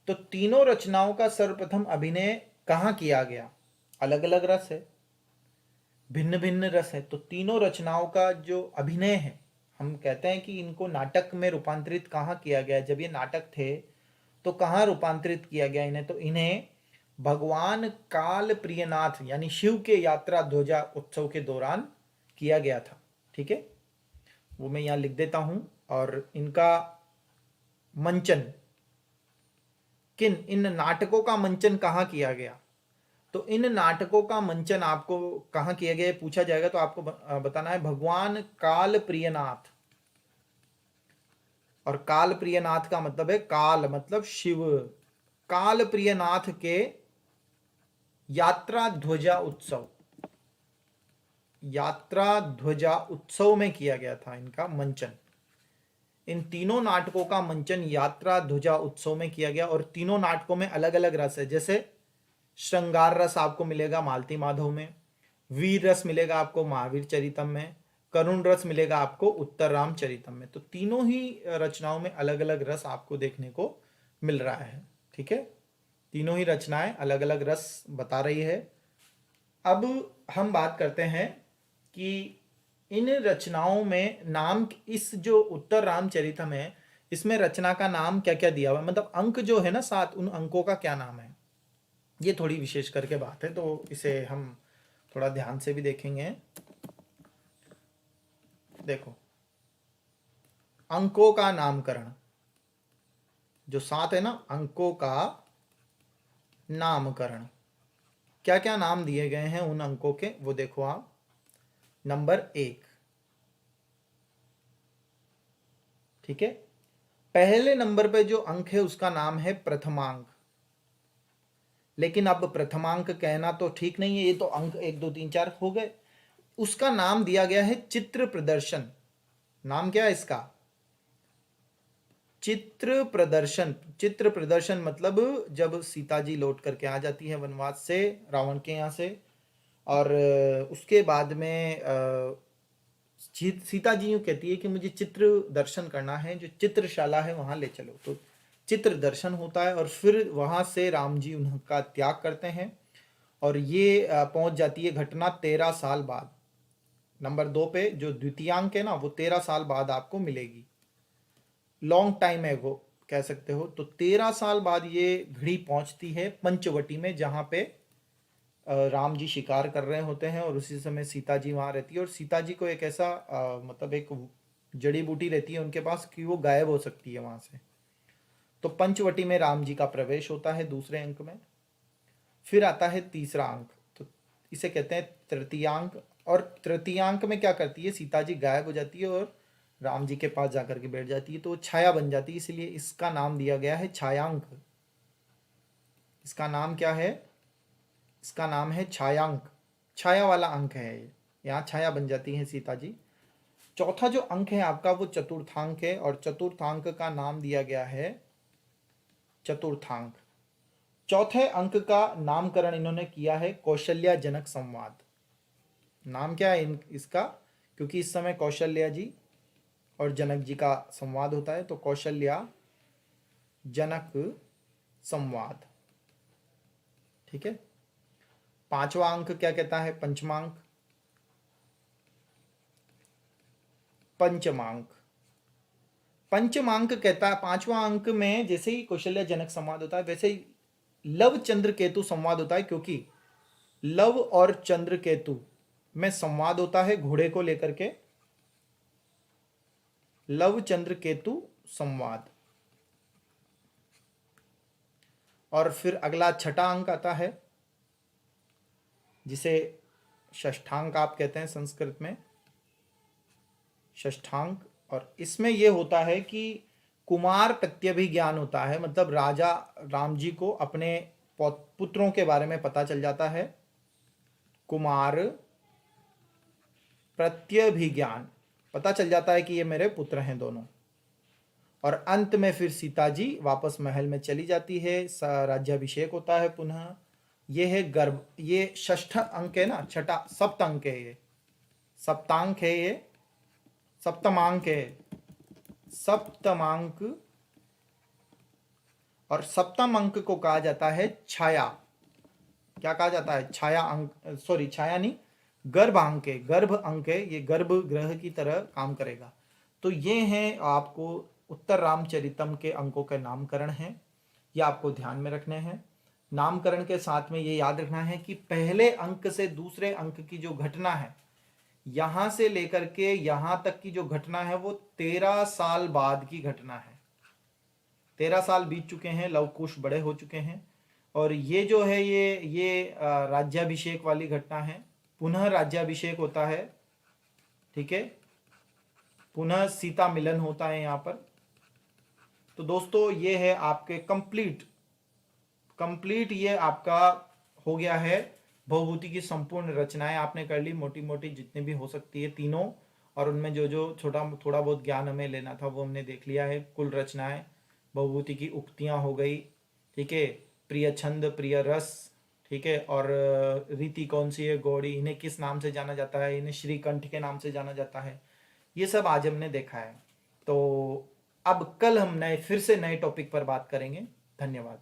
तो तीनों रचनाओं का सर्वप्रथम अभिनय कहाँ किया गया, अलग अलग रस है, भिन्न भिन्न रस है। तो तीनों रचनाओं का जो अभिनय है, हम कहते हैं कि इनको नाटक में रूपांतरित कहाँ किया गया, जब ये नाटक थे तो कहाँ रूपांतरित किया गया इन्हें, तो इन्हें भगवान काल प्रियनाथ यानी शिव के यात्रा ध्वजा उत्सव के दौरान किया गया था, ठीक है। वो मैं यहाँ लिख देता हूँ। और इनका मंचन, इन नाटकों का मंचन कहाँ किया गया, तो इन नाटकों का मंचन आपको कहाँ किया गया पूछा जाएगा तो आपको बताना है भगवान काल प्रियनाथ। और काल प्रियनाथ का मतलब है, काल मतलब शिव, काल प्रियनाथ के यात्रा ध्वजा उत्सव, यात्रा ध्वजा उत्सव में किया गया था इनका मंचन। इन तीनों नाटकों का मंचन यात्रा ध्वजा उत्सव में किया गया। और तीनों नाटकों में अलग अलग रस है, जैसे श्रृंगार रस आपको मिलेगा मालती माधव में, वीर रस मिलेगा आपको महावीर चरितम में, करुण रस मिलेगा आपको उत्तर रामचरितम में। तो तीनों ही रचनाओं में अलग अलग रस आपको देखने को मिल रहा है, ठीक है। तीनों ही रचनाएं अलग अलग रस बता रही है। अब हम बात करते हैं कि इन रचनाओं में नाम, इस जो उत्तर रामचरितम है इसमें रचना का नाम क्या क्या दिया हुआ है, मतलब अंक जो है ना 7, उन अंकों का क्या नाम है, ये थोड़ी विशेष करके बात है। तो इसे हम थोड़ा ध्यान से भी देखेंगे। देखो अंकों का नामकरण, जो 7 है ना अंकों का नामकरण, क्या क्या नाम दिए गए हैं उन अंकों के, वो देखो आप। नंबर 1, ठीक है, पहले नंबर पे जो अंक है उसका नाम है प्रथमांक। लेकिन अब प्रथमांक कहना तो ठीक नहीं है, ये तो अंक 1 2 3 4 हो गए। उसका नाम दिया गया है चित्र प्रदर्शन। नाम क्या है इसका, चित्र प्रदर्शन। चित्र प्रदर्शन मतलब जब सीता जी लौट करके आ जाती है वनवास से, रावण के यहाँ से, और उसके बाद में सीता जी यूँ कहती है कि मुझे चित्र दर्शन करना है, जो चित्रशाला है वहाँ ले चलो। तो चित्र दर्शन होता है और फिर वहाँ से राम जी उनका त्याग करते हैं। और ये पहुँच जाती है घटना 13 साल बाद। नंबर 2 पे जो द्वितीयांक है ना वो 13 साल बाद आपको मिलेगी, लॉन्ग टाइम है वो कह सकते हो। तो 13 साल बाद ये घड़ी पहुंचती है पंचवटी में, जहाँ पे राम जी शिकार कर रहे होते हैं और उसी समय सीता जी वहाँ रहती है और सीता जी को एक ऐसा मतलब एक जड़ी बूटी रहती है उनके पास कि वो गायब हो सकती है वहाँ से। तो पंचवटी में राम जी का प्रवेश होता है दूसरे अंक में। फिर आता है तीसरा अंक, तो इसे कहते हैं तृतीयांक। और तृतीयांक में क्या करती है, सीता जी गायब हो जाती है और राम जी के पास जाकर के बैठ जाती है, तो वो छाया बन जाती है, इसलिए इसका नाम दिया गया है छायांक। इसका नाम क्या है, इसका नाम है छायांक, छाया वाला अंक है ये, यहाँ छाया बन जाती है सीता जी। चौथा जो अंक है आपका वो चतुर्थांक है और चतुर्थांक का नाम दिया गया है चतुर्थांक। चौथे अंक का नामकरण इन्होंने किया है कौशल्या जनक संवाद। नाम क्या है इसका, क्योंकि इस समय कौशल्या जी और जनक जी का संवाद होता है, तो कौशल्या जनक संवाद। ठीक है। पांचवा अंक क्या कहता है, पंचमांक। पंचमांक, पंचमांक कहता है, पांचवा अंक में जैसे ही कौशल्या जनक संवाद होता है वैसे ही लव चंद्र केतु संवाद होता है, क्योंकि लव और चंद्र केतु में संवाद होता है घोड़े को लेकर के। लव चंद्र केतु संवाद। और फिर अगला छठा अंक आता है जिसे षष्ठांक आप कहते हैं संस्कृत में, षष्ठांक। और इसमें यह होता है कि कुमार प्रत्यभिज्ञान होता है, मतलब राजा राम जी को अपने पुत्रों के बारे में पता चल जाता है। कुमार प्रत्यभिज्ञान, पता चल जाता है कि ये मेरे पुत्र हैं दोनों। और अंत में फिर सीता जी वापस महल में चली जाती है, राज्याभिषेक होता है पुनः। ये है गर्भ, ये षष्ठ अंक है ना, छठा सप्त अंक है, ये सप्तांक है, ये सप्तमांक है, सप्तमांक। और सप्तम अंक को कहा जाता है छाया। क्या कहा जाता है, छाया अंक, सॉरी छाया नहीं, गर्भ अंक है, गर्भ अंक है, ये गर्भ ग्रह की तरह काम करेगा। तो ये हैं आपको उत्तर रामचरितम के अंकों के नामकरण हैं, ये आपको ध्यान में रखने हैं। नामकरण के साथ में ये याद रखना है कि पहले अंक से दूसरे अंक की जो घटना है, यहां से लेकर के यहां तक की जो घटना है वो 13 साल बाद की घटना है। 13 साल बीत चुके हैं, लव कुश बड़े हो चुके हैं। और ये जो है ये राज्याभिषेक वाली घटना है, पुनः राज्याभिषेक होता है। ठीक है, पुनः सीता मिलन होता है यहाँ पर। तो दोस्तों ये है आपके कंप्लीट ये आपका हो गया है, भवभूति की संपूर्ण रचनाएं आपने कर ली, मोटी मोटी जितनी भी हो सकती है तीनों। और उनमें जो जो थोड़ा बहुत ज्ञान हमें लेना था वो हमने देख लिया है। कुल रचनाएं, भवभूति की उक्तियां हो गई, ठीक है, प्रिय छंद, प्रिय रस, ठीक है, और रीति कौन सी है, गौड़ी, इन्हें किस नाम से जाना जाता है, इन्हें श्रीकंठ के नाम से जाना जाता है, ये सब आज हमने देखा है। तो अब कल हम फिर से नए टॉपिक पर बात करेंगे। धन्यवाद।